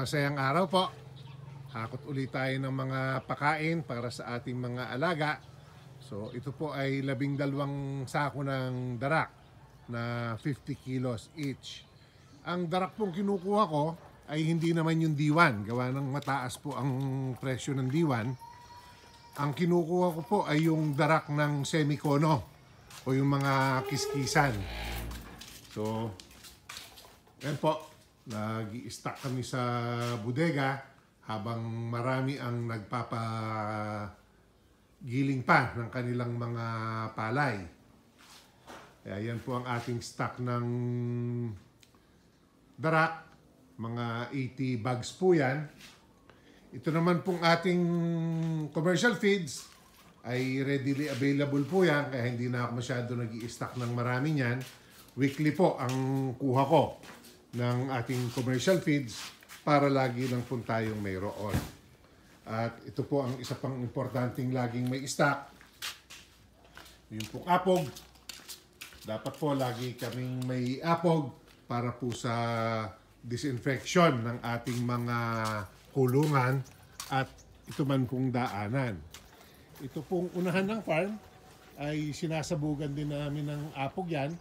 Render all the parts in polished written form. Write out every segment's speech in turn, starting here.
masayang araw po. Hakot ulit tayo ng mga pakain para sa ating mga alaga. So ito po ay 12 sako ng darak na 50 kilos each. Ang darak pong kinukuha ko ay hindi naman yung D1. Gawa ng mataas po ang presyo ng D1. Ang kinukuha ko po ay yung darak ng semikono o yung mga kiskisan. So, yan po. Nag-i-stock kami sa bodega habang marami ang nagpapagiling pa ng kanilang mga palay. Kaya yan po ang ating stock ng darak. Mga 80 bags po yan. Ito naman pong ating commercial feeds ay readily available po yan. Kaya hindi na ako masyado nag-i-stock ng marami niyan. Weekly po ang kuha ko ng ating commercial feeds para lagi lang po tayong mayroon. At ito po ang isa pang importanteng laging may stock. Yung pong apog. Dapat po lagi kaming may apog para po sa disinfection ng ating mga kulungan at ito man pong daanan. Ito pong unahan ng farm ay sinasabugan din namin ng apog yan.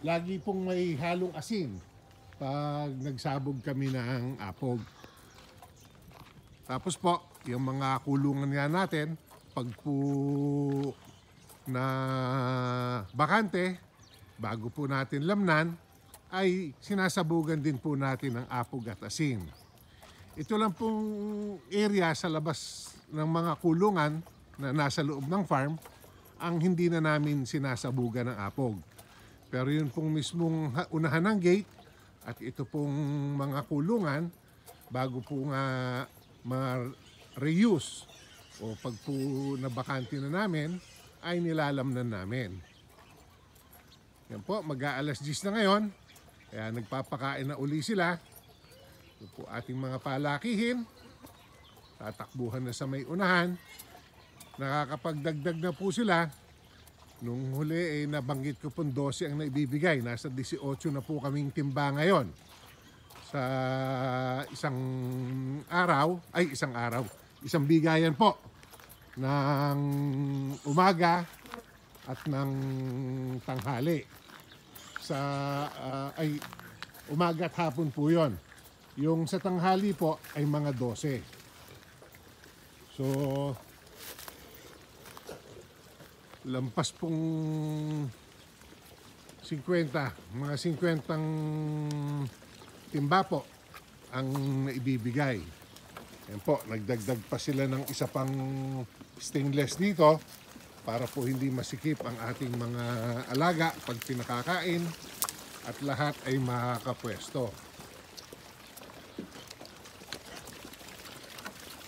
Lagi pong may halong asin pag nagsabog kami ng apog. Tapos po, yung mga kulungan nga natin, pag po na bakante, bago po natin lamnan, ay sinasabugan din po natin ng apog at asin. Ito lang pong area sa labas ng mga kulungan na nasa loob ng farm, ang hindi na namin sinasabugan ng apog. Pero yun pong mismong unahan ng gate, at ito pong mga kulungan, bago po nga ma-reuse o pag po nabakante na namin, ay nilalamnan namin. Yan po, mag-aalas 10 na ngayon, kaya nagpapakain na uli sila. Ito po ating mga palakihin, tatakbuhan na sa may unahan, nakakapagdagdag na po sila. Nung huli nabanggit ko pong 12 ang naibibigay. Nasa 18 na po kaming timba ngayon. Sa isang bigayan po ng umaga at ng tanghali. Umaga at hapon po yon. Yung sa tanghali po ay mga 12. So, lampas pong 50, mga 50 timba po ang naibibigay. Yan po, nagdagdag pa sila ng isa pang stainless dito para po hindi masikip ang ating mga alaga pag pinakakain at lahat ay makakapwesto.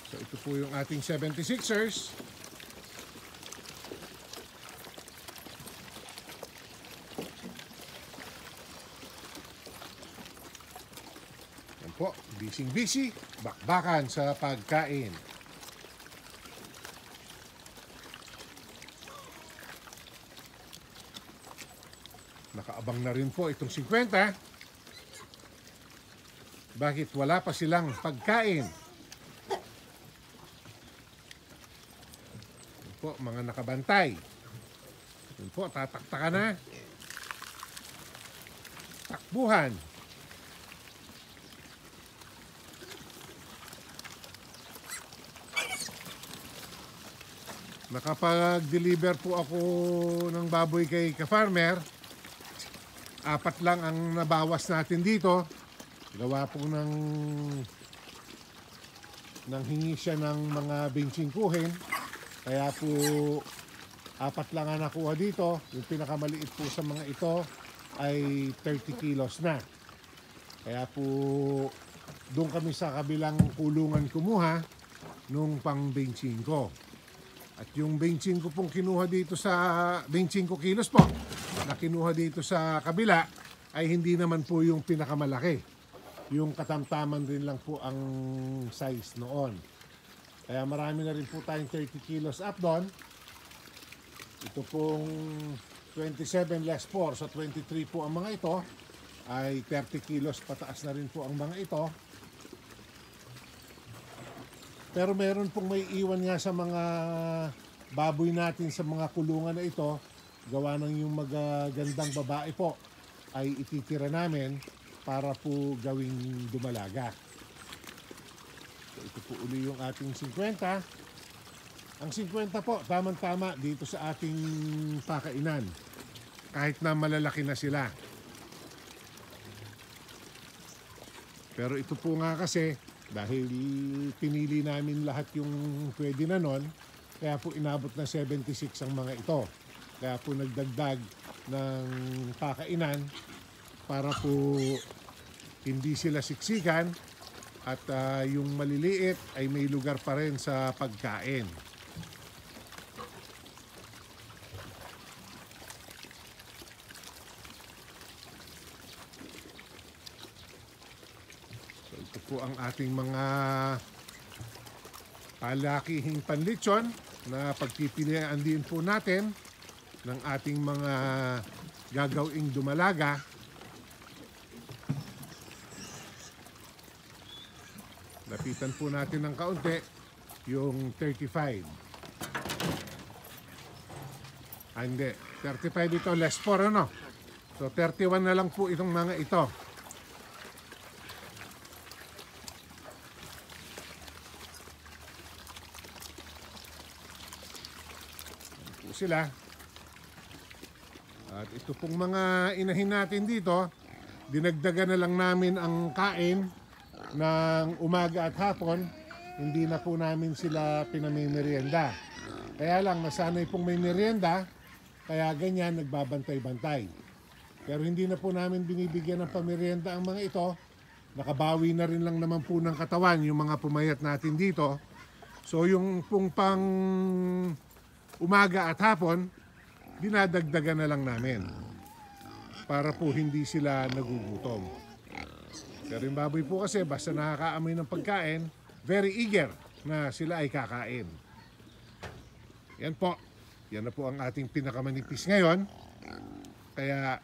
So ito po yung ating 76ers. Po, busy, bakbakan sa pagkain. Nakaabang na rin po itong 50. Bakit wala pa silang pagkain? Yan po, mga nakabantay. Yan po, tataktakan na. Takbuhan. Nakapag-deliver po ako ng baboy kay ka-farmer. 4 lang ang nabawas natin dito. Gawa po ng hingi siya ng mga benchingkuhin. Kaya po 4 lang ang nakuha dito. Yung pinakamaliit po sa mga ito ay 30 kilos na. Kaya po doon kami sa kabilang kulungan kumuha nung pang benchingko. At yung 25 pong kinuha dito sa 25 kilos po na kinuha dito sa kabila ay hindi naman po yung pinakamalaki. Yung katamtaman rin lang po ang size noon. Kaya marami na rin po tayong 30 kilos up doon. Ito pong 27 less 4, so 23 po ang mga ito. Ay 30 kilos pataas na rin po ang mga ito. Pero meron pong may iwan nga sa mga baboy natin sa mga kulungan na ito. Gawa ng yung magagandang babae po ay ititira namin para po gawing dumalaga. So ito po uli yung ating 50. Ang 50 po, tamang-tama dito sa ating pakainan. Kahit na malalaki na sila. Pero ito po nga kasi, dahil pinili namin lahat yung pwede na nun, kaya po inabot na 76 ang mga ito. Kaya po nagdagdag ng pakainan para po hindi sila siksikan at yung maliliit ay may lugar pa rin sa pagkain. So ito po ang ating mga palakihing panlitsyon na pagpipilian din po natin ng ating mga gagawing dumalaga. Lapitan po natin ng kaunti yung 35. Hindi, 35 ito, less 4 ano. So 31 na lang po itong mga ito. Ayan po sila. At ito pong mga inahin natin dito, dinagdagan na lang namin ang kain ng umaga at hapon. Hindi na po namin sila pinamimerienda. Kaya lang, nasanay pong may merienda, kaya ganyan nagbabantay-bantay. Pero hindi na po namin binibigyan ng pamerienda ang mga ito. Nakabawi na rin lang naman po ng katawan yung mga pumayat natin dito. So yung pong pang umaga at hapon, dinadagdagan na lang namin para po hindi sila nagugutom. Pero yung baboy po kasi basta nakakaamoy ng pagkain, very eager na sila ay kakain. Yan po. Yan na po ang ating pinakamanipis ngayon. Kaya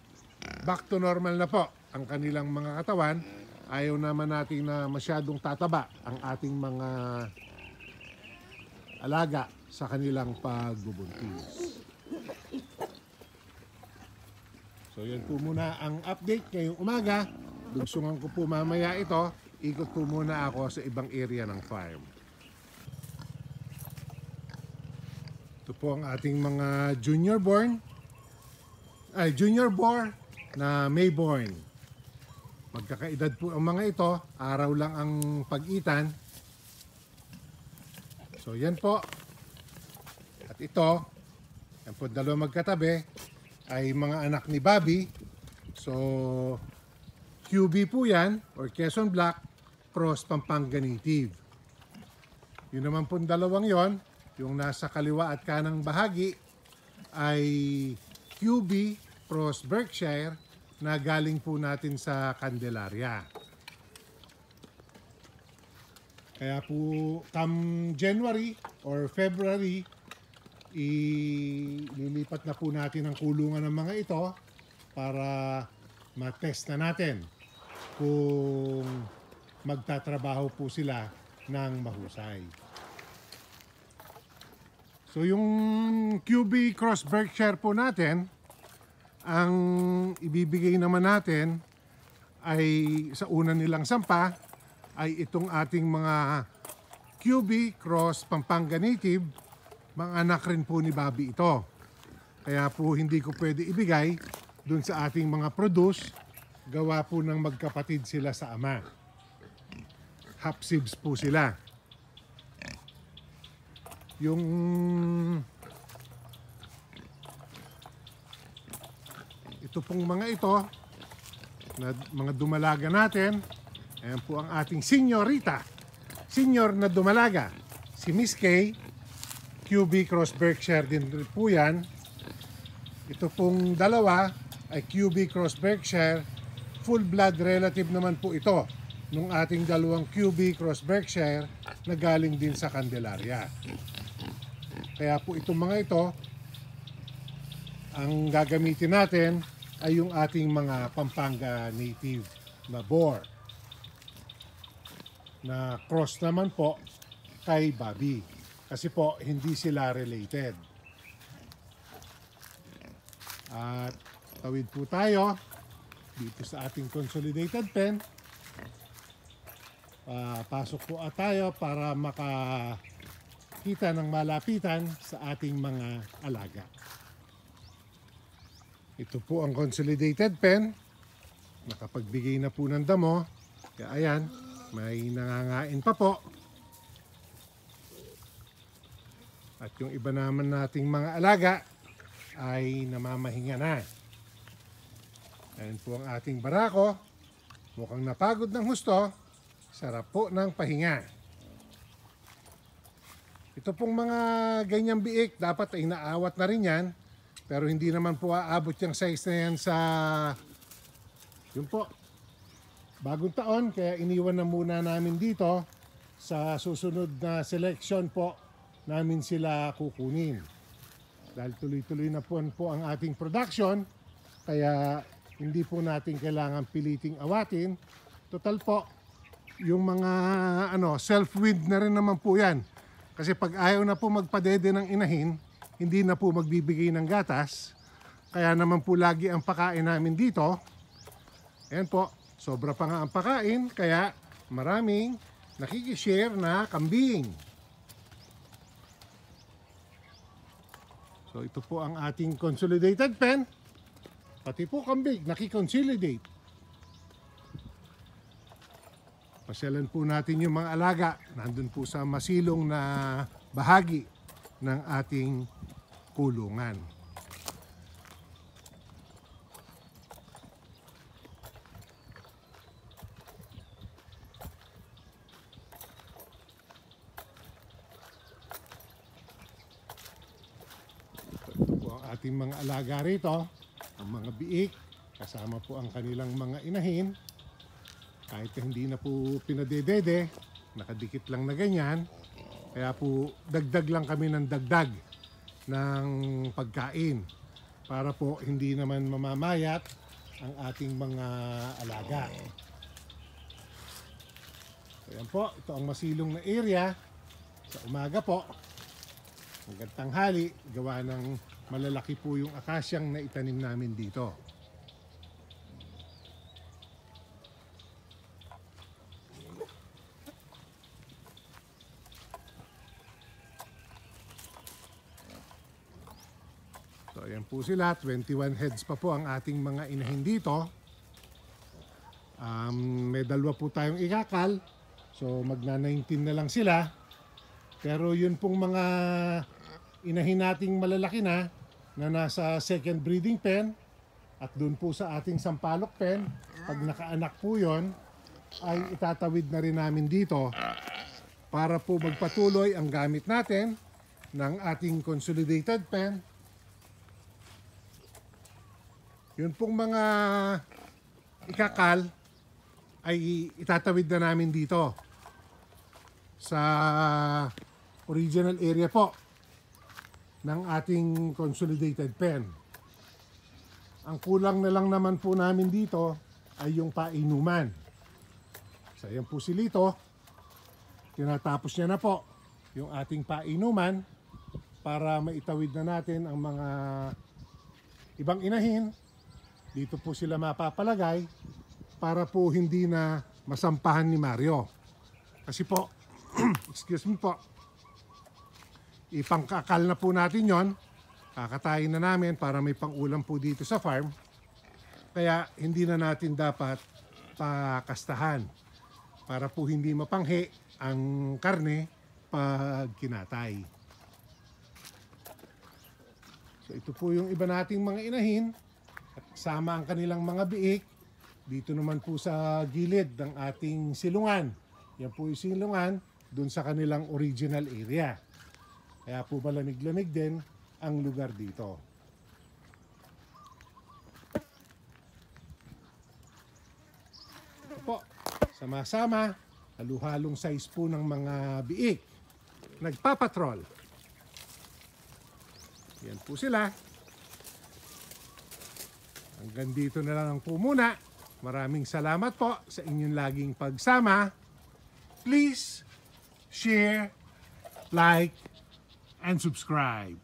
back to normal na po ang kanilang mga katawan. Ayaw naman natin na masyadong tataba ang ating mga alaga sa kanilang pagbubuntis. So yan po muna ang update ngayong umaga. Dugsungan ko po mamaya ito. Ikot po muna ako sa ibang area ng farm. Ito po ang ating mga junior boar na Mayborn. Magkakaedad po ang mga ito. Araw lang ang pagitan. So yan po. At ito, yan po dalawa magkatabi, ay mga anak ni Bobby. So, QB po yan, or Quezon Black, cross Pampanga Native. Yun naman po dalawang yon, yung nasa kaliwa at kanang bahagi, ay QB cross Berkshire na galing po natin sa Candelaria. Kaya po, come January or February, ililipat na po natin ang kulungan ng mga ito para matest na natin kung magtatrabaho po sila ng mahusay. So yung QB Cross Berkshire po natin, ang ibibigay naman natin ay sa una nilang sampa ay itong ating mga QB Cross Pampanga Native. Mga anak rin po ni Bobby ito. Kaya po hindi ko pwede ibigay dun sa ating mga produce. Gawa po ng magkapatid sila sa ama. Half sibs po sila. Yung ito pong mga ito na mga dumalaga natin, ayan po ang ating senyorita. Senior na dumalaga. Si Miss Kay. QB Cross Berkshire din po yan. Ito pong dalawa ay QB Cross Berkshire. Full blood relative naman po ito nung ating dalawang QB Cross Berkshire na galing din sa Candelaria. Kaya po itong mga ito, ang gagamitin natin ay yung ating mga Pampanga Native na boar. Na cross naman po kay Bobby. Kasi po, hindi sila related. At tawid po tayo dito sa ating consolidated pen. Pasok po tayo para makakita ng malapitan sa ating mga alaga. Ito po ang consolidated pen. Nakapagbigay na po ng damo. Kaya ayan, may nangangain pa po. At yung iba naman nating mga alaga ay namamahinga na. Ayan po ang ating barako. Mukhang napagod ng husto. Sarap po ng pahinga. Ito pong mga ganyang biik, dapat ay naawat na rin yan. Pero hindi naman po aabot yung size na yan sa yun po, bagong taon. Kaya iniwan na muna namin dito. Sa susunod na selection po namin sila kukunin. Dahil tuloy-tuloy na po ang ating production. Kaya hindi po natin kailangan piliting awatin. Total po, yung mga self-weed na rin naman po yan. Kasi pag ayaw na po magpadede ng inahin, hindi na po magbibigay ng gatas. Kaya naman po lagi ang pakain namin dito. Ayan po, sobra pa nga ang pakain, kaya maraming nakikishare na kambing. So ito po ang ating consolidated pen. Pati po kambing, nakikonsolidate. Pasyalan po natin yung mga alaga. Nandun po sa masilong na bahagi ng ating kulungan. Ito po ang ating mga alaga rito. Ang mga biik, kasama po ang kanilang mga inahin. Kahit hindi na po pinadedede, nakadikit lang na ganyan. Kaya po dagdag lang kami ng dagdag ng pagkain para po hindi naman mamamayat ang ating mga alaga. Ayan po, ito ang masilong na area. Sa umaga po, hanggang tanghali, gawa ng malalaki po yung akasyang na itanim namin dito. So ayan po sila, 21 heads pa po ang ating mga inahin dito. May dalawa po tayong ikakal, so magna 19 na lang sila. Pero yun pong mga inahin nating malalaki na nasa second breeding pen at dun po sa ating sampalok pen, pag nakaanak po yun, ay itatawid na rin namin dito para po magpatuloy ang gamit natin ng ating consolidated pen. Yun pong mga ikakal ay itatawid na namin dito sa original area po ng ating consolidated pen. Ang kulang na lang naman po namin dito ay yung painuman. So yan po si Lito. Tinatapos niya na po yung ating painuman para maitawid na natin ang mga ibang inahin. Dito po sila mapapalagay para po hindi na masampahan ni Mario. Kasi po, excuse me po, ipangkakal na po natin yon. Kakatayin na namin para may pangulam po dito sa farm. Kaya hindi na natin dapat pakastahan para po hindi mapanghi ang karne pag kinatay. So ito po yung iba nating mga inahin. At kasama ang kanilang mga biik. Dito naman po sa gilid ng ating silungan. Yan po yung silungan dun sa kanilang original area. Kaya po malamig-lamig din ang lugar dito. Ito po, sama-sama, halu-halong size po ng mga biik. Nagpapatrol. Yan po sila. Hanggang dito na lang po muna. Maraming salamat po sa inyong laging pagsama. Please share, like, and subscribe.